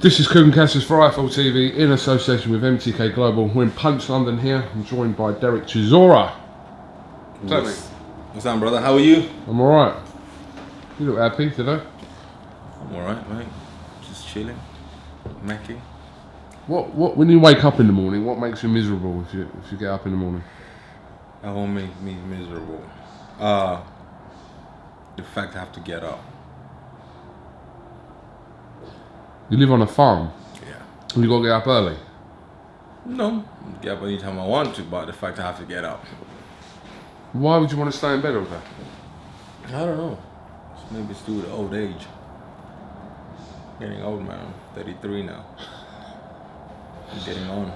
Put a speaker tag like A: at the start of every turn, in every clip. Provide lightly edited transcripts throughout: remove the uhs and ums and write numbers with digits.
A: This is KUGAN CASSIUS for IFL TV in association with MTK Global. We're in Punch, London here. I'm joined by Dereck Chisora.
B: What's up, brother? How are you?
A: I'm alright. You look happy today.
B: I'm alright, mate. Just chilling. Macking.
A: What when you wake up in the morning, what makes you miserable if you get up in the morning?
B: That won't make me miserable. The fact I have to get up.
A: You live on a farm.
B: Yeah.
A: You got to get up early.
B: No, get up anytime I want to, but the fact I have to get up.
A: Why would you want to stay in bed all day?
B: I don't know. Maybe it's due to old age. Getting old, man. I'm 33 now. I'm getting on.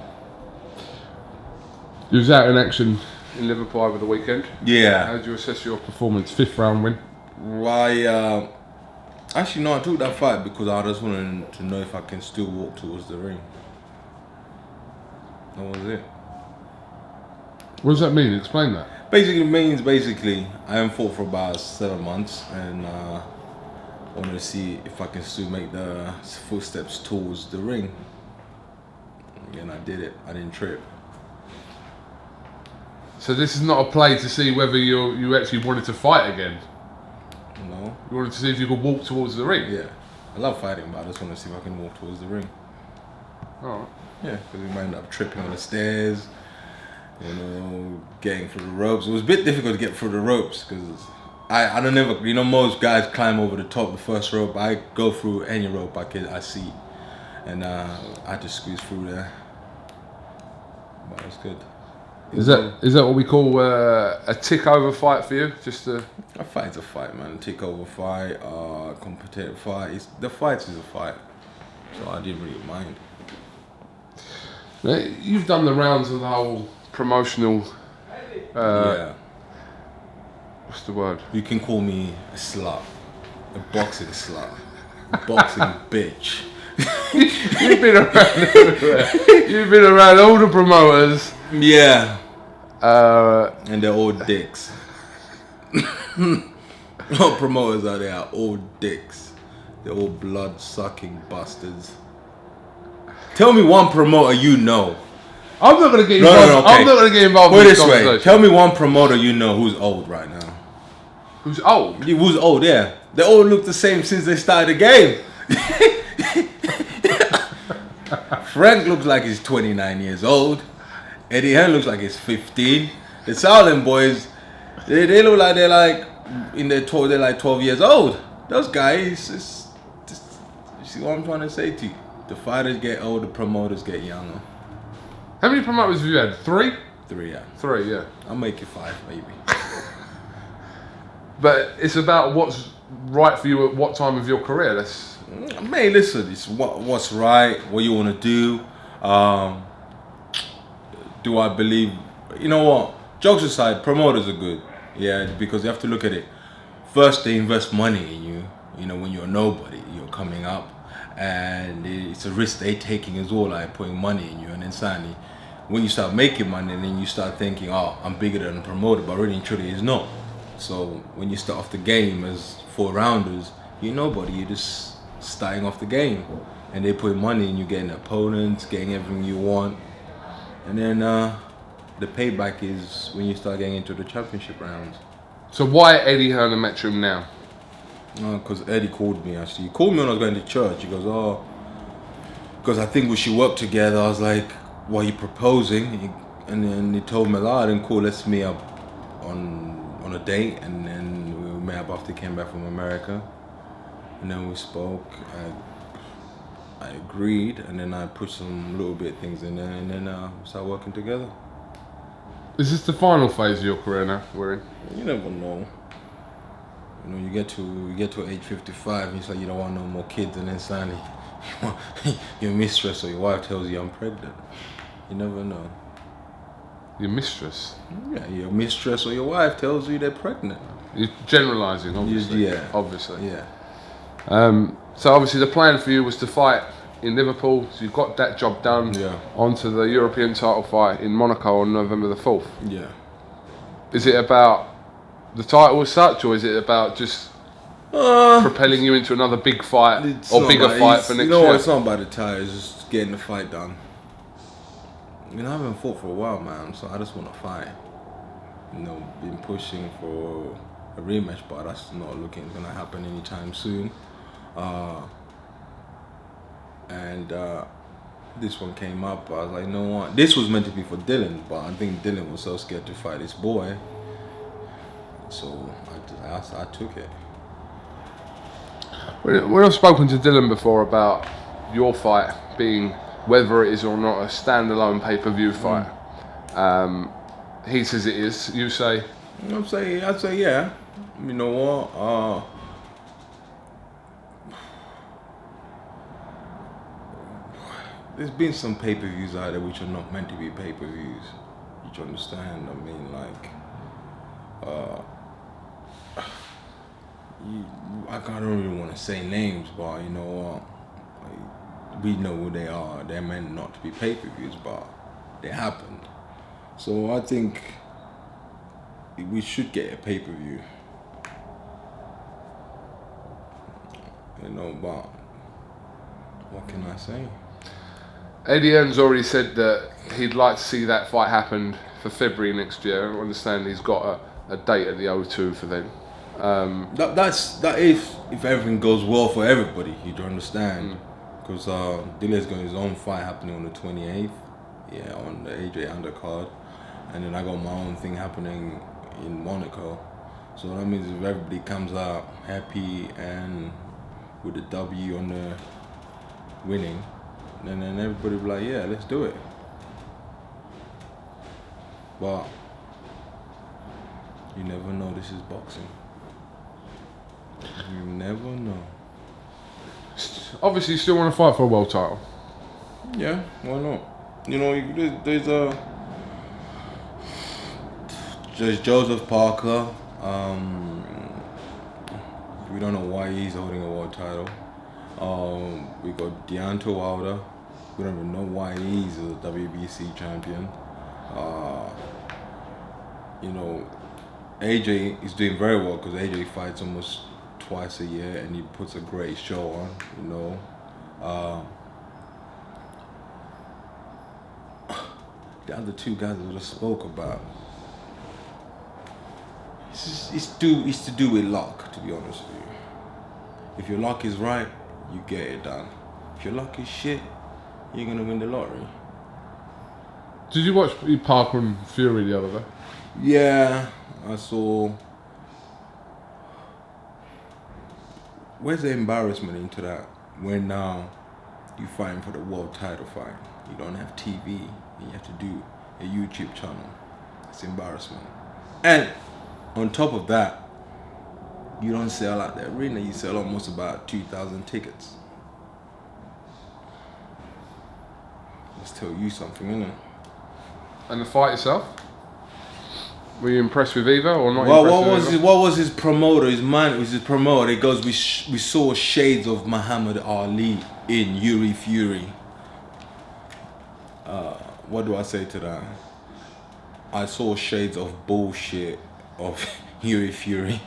A: You was out in action in Liverpool over the weekend.
B: Yeah.
A: How did you assess your performance? 5th round win.
B: Why? Actually, no, I took that fight because I just wanted to know if I can still walk towards the ring. That was it.
A: What does that mean? Explain that.
B: Basically means I haven't fought for about 7 months, and I wanted to see if I can still make the footsteps towards the ring. And I did it. I didn't trip.
A: So this is not a play to see whether you actually wanted to fight again.
B: No.
A: You wanted to see if you could walk towards the ring.
B: Yeah. I love fighting, but I just want to see if I can walk towards the ring.
A: All right.
B: Yeah, because we might end up tripping on the stairs. You know, getting through the ropes. It was a bit difficult to get through the ropes because I don't ever, you know, most guys climb over the top, the first rope. I go through any rope I see, and I had to squeeze through there. But it was good.
A: Is that what we call a tick over fight for you? Just a
B: fight's a fight, man. A tick over fight, competitive fight. The fight is a fight, so I didn't really mind.
A: You've done the rounds of the whole promotional.
B: Yeah.
A: What's the word?
B: You can call me a slut, a boxing slut, a boxing bitch.
A: You've been around everywhere. You've been around all the promoters.
B: Yeah. And they're all dicks. All promoters out there are all dicks. They're all blood-sucking bastards. Tell me one promoter you know.
A: I'm not gonna get involved.
B: No, okay.
A: I'm not gonna get involved.
B: Put
A: in
B: it
A: this
B: this way. Tell me one promoter you know who's old right now.
A: Who's old?
B: Who's old? Yeah. They all look the same since they started the game. Frank looks like he's 29 years old. Eddie Hearn looks like he's 15. The Southland boys, they look like they're like in their 12. They're like 12 years old. Those guys, you see what I'm trying to say to you? The fighters get old, the promoters get younger.
A: How many promoters have you had? 3?
B: 3, yeah.
A: 3, yeah.
B: I'll make it 5, maybe.
A: But it's about what's right for you at what time of your career.
B: Mate, listen, it's what's right, what you want to do. Do I believe, you know what, jokes aside, promoters are good. Yeah, because you have to look at it. First, they invest money in you. You know, when you're nobody, you're coming up. And it's a risk they're taking as well, like putting money in you. And then suddenly, when you start making money, then you start thinking, oh, I'm bigger than a promoter, but really and truly it's not. So when you start off the game as 4 rounders, you're nobody, you're just starting off the game. And they put money in you, getting opponents, getting everything you want. And then the payback is when you start getting into the championship rounds.
A: So why Eddie Hearn and Matchroom now?
B: Because Eddie called me, actually. He called me when I was going to church. He goes, oh, because I think we should work together. I was like, what are you proposing? And then he told me, oh, then cool, let's meet up on a date. And then we met up after he came back from America. And then we spoke. I agreed, and then I put some little bit things in there, and then we started working together.
A: Is this the final phase of your career now we're in?
B: You never know. You know, you get to age 55, and you say you don't want no more kids, and then suddenly your mistress or your wife tells you I'm pregnant. You never know.
A: Your mistress?
B: Yeah, your mistress or your wife tells you they're pregnant.
A: You're generalising, obviously.
B: Yeah.
A: Obviously.
B: Yeah.
A: So obviously the plan for you was to fight in Liverpool, so you got that job done.
B: Yeah.
A: Onto the European title fight in Monaco on November the 4th.
B: Yeah.
A: Is it about the title as such, or is it about just propelling you into another big fight
B: It's
A: or
B: not
A: bigger
B: about-
A: fight
B: it's-
A: for next
B: You know what?
A: year?
B: It's not about the title. It's just getting the fight done. You know, I haven't fought for a while, man. So I just want to fight. You know, been pushing for a rematch, but that's not looking gonna happen anytime soon. And this one came up. I was like, you know what? This was meant to be for Dillian, but I think Dillian was so scared to fight his boy, so I took it.
A: When I've spoken to Dillian before about your fight being whether it is or not a standalone pay-per-view fight, he says it is. You say?
B: I'd say yeah. You know what? There's been some pay-per-views out there which are not meant to be pay-per-views. You understand? I mean, like, I don't even want to say names, but you know what? Like, we know who they are. They're meant not to be pay-per-views, but they happened. So I think we should get a pay-per-view. You know, but what can I say?
A: Eddie Hearn's already said that he'd like to see that fight happen for February next year. I understand he's got a date at the O2 for then.
B: That if everything goes well for everybody, you do understand. Because Dillian's got his own fight happening on the 28th, yeah, on the AJ undercard, and then I got my own thing happening in Monaco. So that means if everybody comes out happy and with the W on the winning, then everybody will be like, yeah, let's do it. But you never know, this is boxing. You never know.
A: Obviously, you still want to fight for a world title.
B: Yeah, why not? You know, there's Joseph Parker. We don't know why he's holding a world title. We got Deontay Wilder. We don't even know why he's a WBC champion. You know, AJ is doing very well because AJ fights almost twice a year and he puts a great show on. You know, the other two guys I just spoke about. It's to do with luck, to be honest with you. If your luck is right, you get it done. If your luck is shit, you're gonna win the lottery.
A: Did you watch Parker and Fury the other day?
B: Yeah, I saw. Where's the embarrassment into that? When now you're fighting for the world title fight, you don't have TV, and you have to do a YouTube channel. It's embarrassment. And on top of that, you don't sell out the arena. You sell almost about 2,000 tickets. Let's tell you something, innit?
A: And the fight itself? Were you impressed with either or not?
B: Well,
A: impressed with either?
B: what was his promoter? His man was his promoter. It goes, we saw shades of Muhammad Ali in Yuri Fury. What do I say to that? I saw shades of bullshit of Yuri Fury.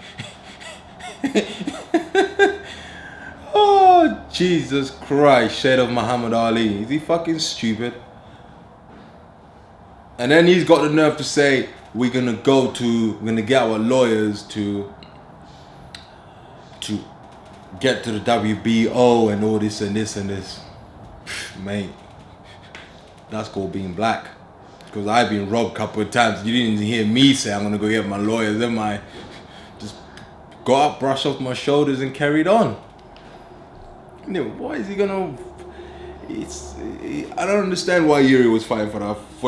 B: Oh, Jesus Christ, shade of Muhammad Ali. Is he fucking stupid? And then he's got the nerve to say, we're gonna get our lawyers to get to the WBO and all this and this and this. Mate, that's called being black. Because I've been robbed a couple of times. You didn't hear me say I'm gonna go get my lawyers. Then I just got up, brushed off my shoulders and carried on. You know, why is he gonna? I don't understand why Yuri was fighting for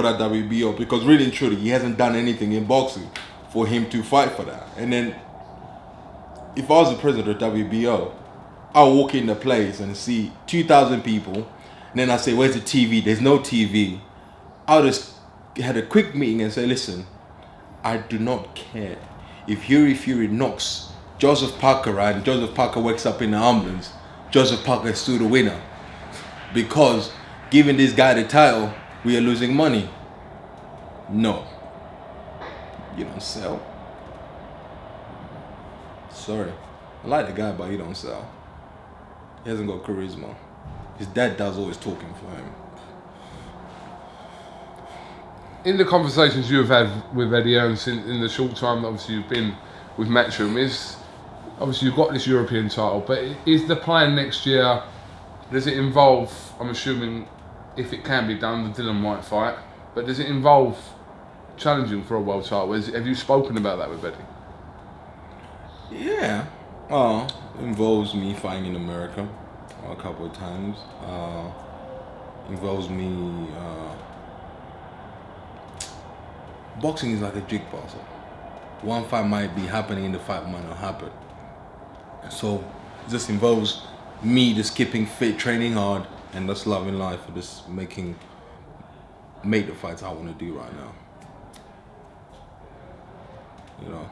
B: that WBO, because really and truly he hasn't done anything in boxing for him to fight for that. And then if I was the president of WBO, I'll walk in the place and see 2,000 people, and then I say, where's the TV? There's no TV. I'll just had a quick meeting and say, listen, I do not care if Yuri Fury knocks Joseph Parker out and Joseph Parker wakes up in the ambulance. Joseph Parker is still the winner. Because giving this guy the title, we are losing money. No. You don't sell. Sorry. I like the guy, but he don't sell. He hasn't got charisma. His dad does all his talking for him.
A: In the conversations you've had with Eddie Hearns in the short time that obviously you've been with Matchroom, is obviously you've got this European title, but is the plan next year, does it involve, I'm assuming if it can be done, the Dillian Whyte fight, but does it involve challenging for a world title? Have you spoken about that with Eddie?
B: Yeah. Involves me fighting in America a couple of times. Involves me. Boxing is like a jigsaw. So one fight might be happening and the fight might not happen. So it just involves me just keeping fit, training hard, and just loving life, and just make the fights I want to do right now. You know,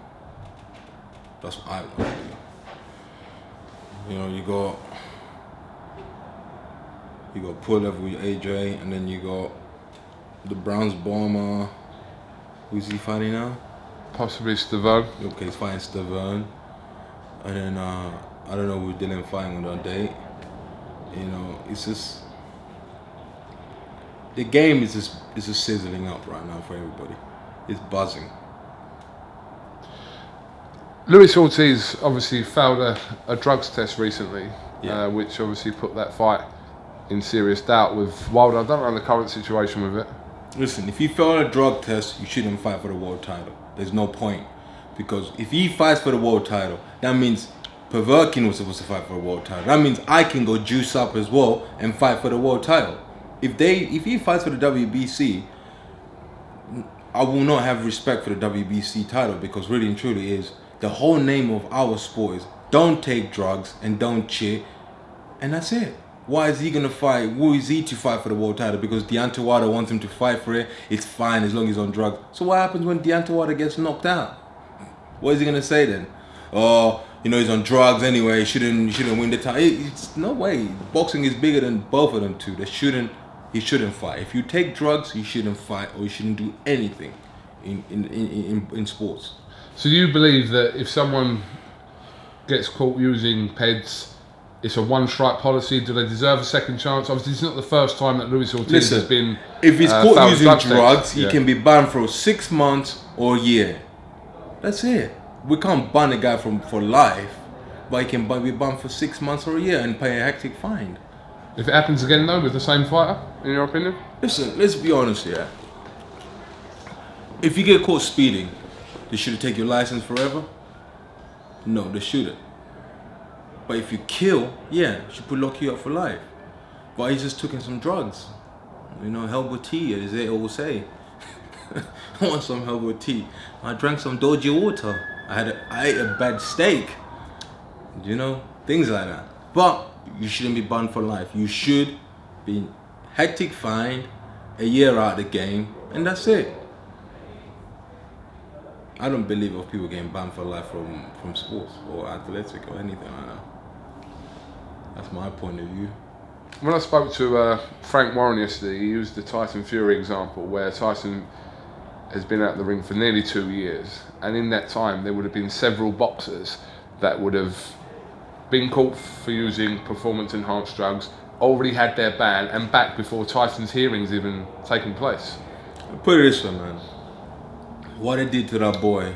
B: that's what I want to do. You know, you got Pulev with AJ, and then you got the Browns bomber. Who's he fighting now?
A: Possibly Stavone.
B: Okay, he's fighting Stavone. And then I don't know who Dillian fighting on that date. You know, it's just the game is just sizzling up right now for everybody. It's buzzing.
A: Luis Ortiz obviously failed a drugs test recently,
B: Yeah.
A: which obviously put that fight in serious doubt with Wilder. I don't know the current situation with it.
B: Listen, if he failed a drug test, you shouldn't fight for the world title. There's no point. Because if he fights for the world title, that means Perverkin was supposed to fight for the world title. That means I can go juice up as well and fight for the world title. If he fights for the WBC, I will not have respect for the WBC title, because really and truly is the whole name of our sport is don't take drugs and don't cheat, and that's it. Why is he gonna fight? Who is he to fight for the world title? Because Deontay Wilder wants him to fight for it. It's fine as long as he's on drugs. So what happens when Deontay Wilder gets knocked out? What is he gonna say then? Oh, you know, he's on drugs anyway. He shouldn't win the title. It's no way. Boxing is bigger than both of them two. He shouldn't fight. If you take drugs, you shouldn't fight, or you shouldn't do anything in sports.
A: So you believe that if someone gets caught using PEDs, it's a one-strike policy? Do they deserve a second chance? Obviously, it's not the first time that Luis Ortiz has been.
B: If he's caught using drugs, he
A: yeah.
B: can be banned for 6 months or a year. That's it. We can't ban a guy for life, but he can be banned for 6 months or a year and pay a hectic fine.
A: If it happens again, though, with the same fighter, in your opinion?
B: Listen, let's be honest here. If you get caught speeding, they should take your license forever? No, they shouldn't. But if you kill, yeah, she could lock you up for life. But he's just taking some drugs. You know, herbal tea, as they all say. I want some herbal tea. I drank some dodgy water. I ate a bad steak. You know, things like that. But you shouldn't be banned for life. You should be hectic fined, a year out of the game, and that's it. I don't believe of people getting banned for life from sports or athletic or anything like that. That's my point of view.
A: When I spoke to Frank Warren yesterday, he used the Tyson Fury example, where Tyson has been out of the ring for nearly 2 years, and in that time there would have been several boxers that would have been caught for using performance-enhanced drugs, already had their ban, and back before Tyson's hearings even taken place.
B: Put it this way, man. What they did to that boy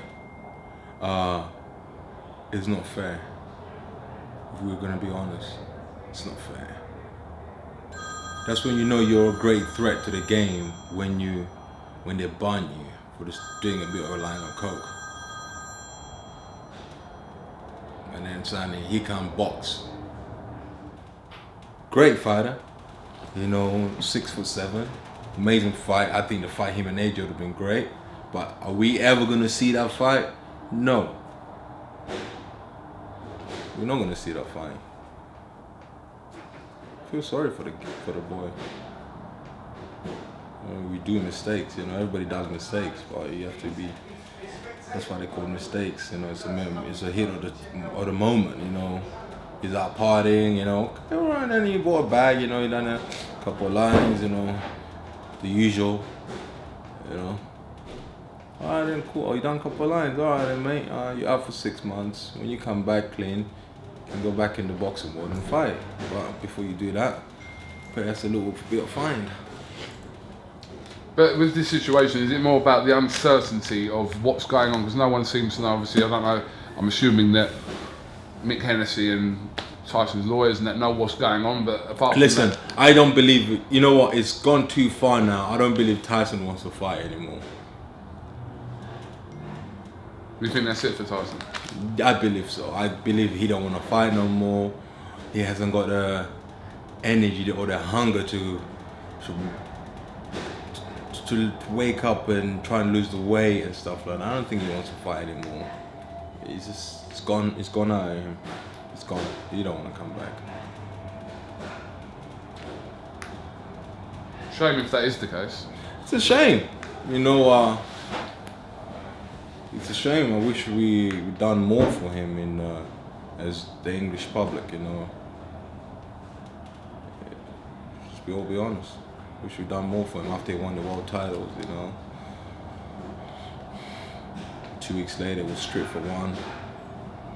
B: is not fair. If we're gonna be honest, it's not fair. That's when you know you're a great threat to the game, when they ban you for just doing a bit of a line of coke. And then suddenly he can't box. Great fighter, you know, 6'7", amazing fight. I think the fight him and AJ would have been great. But are we ever gonna see that fight? No. We're not gonna see that fight. I feel sorry for the boy. We do mistakes, you know. Everybody does mistakes, but you have to be. That's why they call mistakes. You know, it's a hit of the moment. You know, he's out partying. You know, and then he bought a bag. You know, he done a couple of lines. You know, the usual. You know. Alright then, cool. Oh, you done a couple of lines. Alright then, mate. You're out for 6 months. When you come back clean, and go back in the boxing world and fight. But before you do that, that's a little bit of fine.
A: But with this situation, is it more about the uncertainty of what's going on? Because no one seems to know. Obviously, I don't know. I'm assuming that Mick Hennessy and Tyson's lawyers and that know what's going on. But apart
B: Listen,
A: from that,
B: I don't believe it. You know what? It's gone too far now. I don't believe Tyson wants to fight anymore.
A: do you think that's it for Tyson?
B: I believe so. I believe he don't want to fight no more. He hasn't got the energy or the hunger to wake up and try and lose the weight and stuff like that. I don't think he wants to fight anymore. It's gone out of him. It's gone. He don't want to come back.
A: Shame if that is the case.
B: It's a shame. You know, it's a shame. I wish we'd done more for him in as the English public, you know. Just be honest. Wish we'd done more for him after he won the world titles, you know. 2 weeks later, it was stripped for one.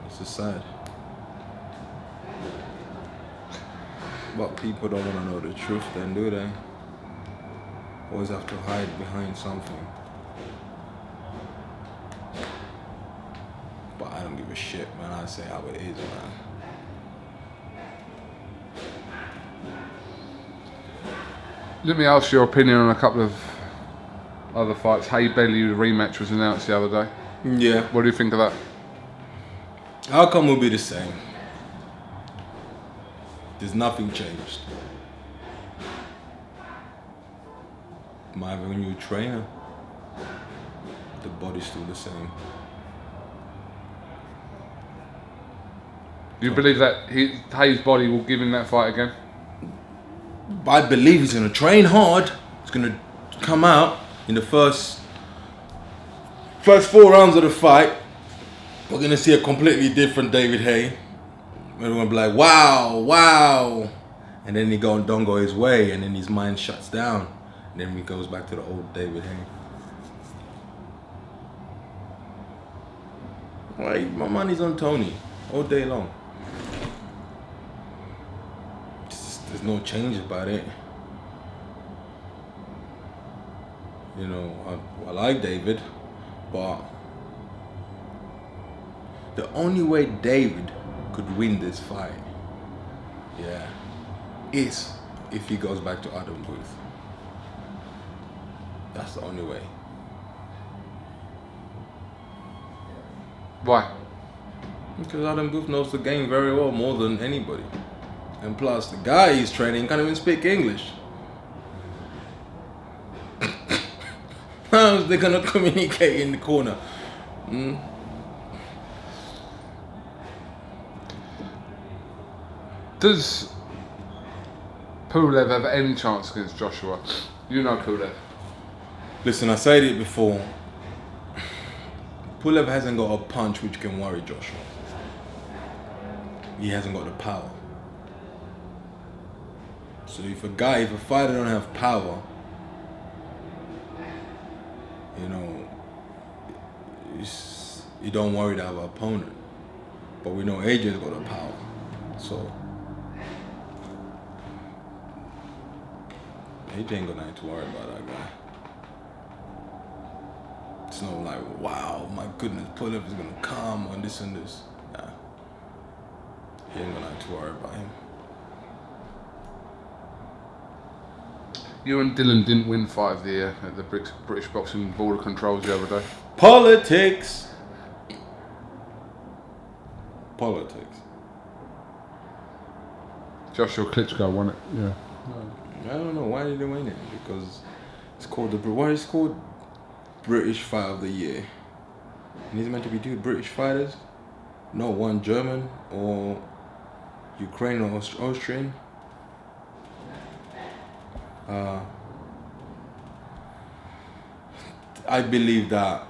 B: It's just sad. But people don't want to know the truth then, do they? Always have to hide behind something. But I don't give a shit, man. I say how it is, man.
A: Let me ask your opinion on a couple of other fights. Bellew-Haye, the rematch was announced the other day.
B: Yeah.
A: What do you think of that?
B: Outcome will be the same. There's nothing changed. Might have a new trainer. The body's still the same.
A: Do you believe that Hayes' body will give him that fight again?
B: I believe he's gonna train hard. He's gonna come out in the first 4 rounds of the fight. We're gonna see a completely different David-Haye. Everyone will be like, wow. And then don't go his way, and then his mind shuts down. And then he goes back to the old David-Haye. Right, my money's on Tony all day long. There's no change about it. You know, I like David, but the only way David could win this fight, is if he goes back to Adam Booth. That's the only way.
A: Why?
B: Because Adam Booth knows the game very well, more than anybody. And plus, the guy he's training can't even speak English. How are they gonna communicate in the corner?
A: Does Pulev have any chance against Joshua? You know Pulev.
B: Listen, I said it before. Pulev hasn't got a punch which can worry Joshua. He hasn't got the power. So if a fighter don't have power, you know, you don't worry to have an opponent. But we know AJ's got the power. So AJ ain't got nothing to worry about that guy. It's not like, wow, my goodness, Pulev is gonna come on this and this. Nah. He ain't got nothing to worry about him.
A: You and Dylan didn't win fight of the year at the British Boxing Board of Controls the other day.
B: Politics.
A: Joshua Klitschko won it. Yeah.
B: I don't know why did they win it, because it's called British Fight of the Year. And it's meant to be two British fighters, not one German or Ukrainian or Austrian. I believe that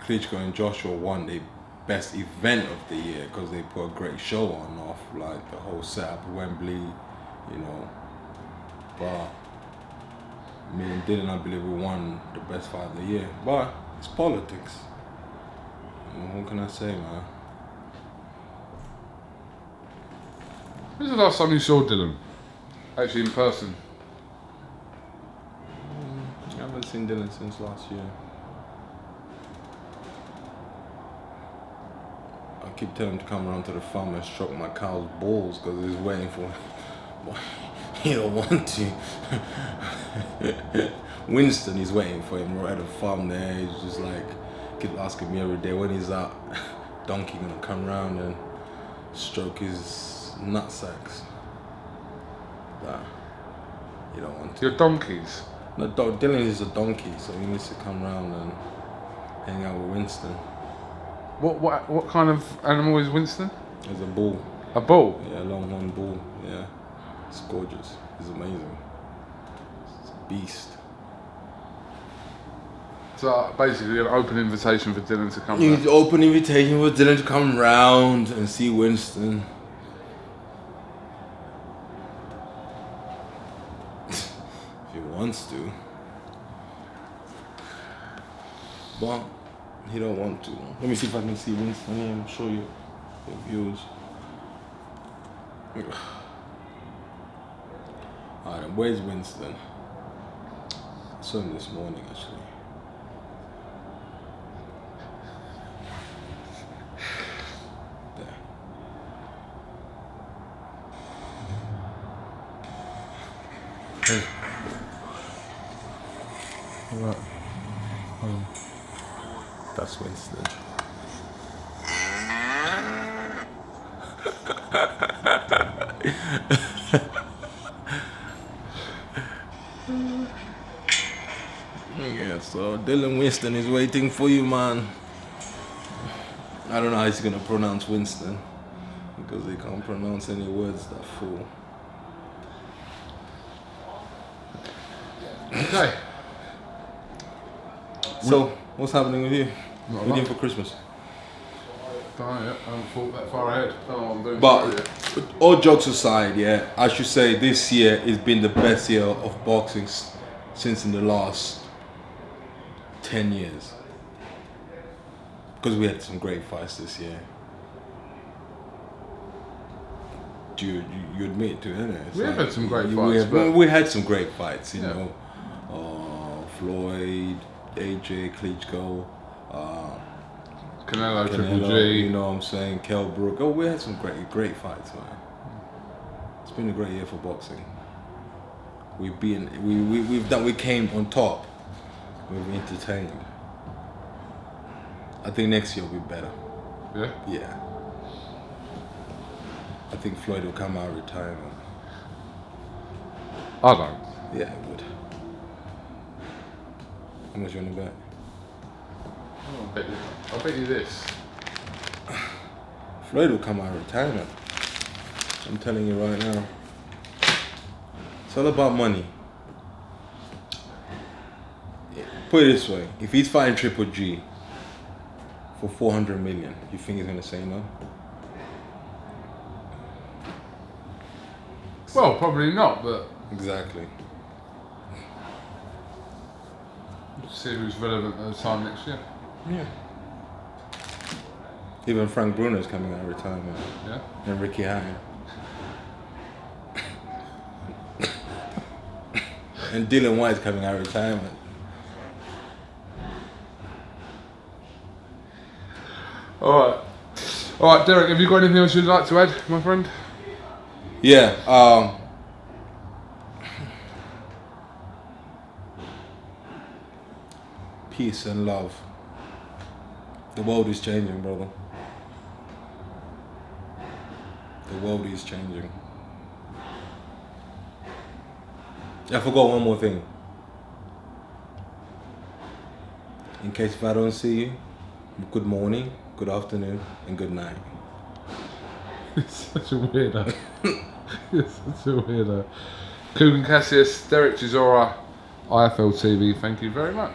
B: Klitschko and Joshua won the best event of the year because they put a great show on, off like the whole setup at Wembley, you know. But me and Dylan, I believe we won the best fight of the year. But it's politics. What can I say, man?
A: When's the last time you saw Dillian? Actually, in person?
B: I haven't seen Dillian since last year. I keep telling him to come around to the farm and stroke my cow's balls because he's waiting for him. He don't want to. Winston is waiting for him right at the farm there. He's just like, keep asking me every day when he's out. Donkey gonna come around and stroke his nut sacks. Nah, you don't want to.
A: Your donkeys?
B: No, Dillian is a donkey, so he needs to come around and hang out with Winston.
A: What kind of animal is Winston?
B: He's a bull.
A: A bull?
B: Yeah, a longhorn bull. Yeah, it's gorgeous. It's amazing. It's a beast.
A: So basically, an open invitation for Dillian to come.
B: It's open invitation for Dillian to come round and see Winston. If he wants to, but he don't want to. Let me see if I can see Winston here and show you the views. Alright, where's Winston? I saw him this morning actually.
A: Hey. Right.
B: That's Winston. Yeah, so Dillian Winston is waiting for you, man. I don't know how he's gonna pronounce Winston because he can't pronounce any words that full.
A: Okay.
B: So, what's happening with you?
A: Not
B: What are you doing for Christmas?
A: I haven't thought that far ahead. I don't know what I'm doing.
B: But all jokes aside, yeah, I should say this year has been the best year of boxing since in the last 10 years. Because we had some great fights this year. Do you admit to it, isn't it?
A: We have had some great fights.
B: We had some great fights, you
A: Yeah.
B: know. Floyd, AJ, Klitschko,
A: Canelo, Triple G.
B: you know what I'm saying, Kell Brook. Oh, we had some great fights, man. It's been a great year for boxing. We came on top. We've entertained. I think next year will be better.
A: Yeah?
B: Yeah. I think Floyd will come out of retirement.
A: I don't.
B: Yeah, he would. How much you want to bet?
A: I'll bet you this.
B: Floyd will come out of retirement. I'm telling you right now. It's all about money. Put it this way, if he's fighting Triple G for 400 million, you think he's going to say no?
A: Well, probably not, but
B: Exactly.
A: see who's relevant at the time next year.
B: Yeah. Even Frank Bruno's coming out of retirement.
A: Yeah?
B: And Ricky Hatton. And Dillian Whyte's coming out of retirement.
A: Alright, Dereck, have you got anything else you'd like to add, my friend?
B: Yeah, peace and love. The world is changing, brother. The world is changing. I forgot one more thing. In case if I don't see you, good morning, good afternoon, and good night.
A: You're such a weirdo. You're such a weirdo. KUGAN, CASSIUS, Dereck Chisora, IFL TV, thank you very much.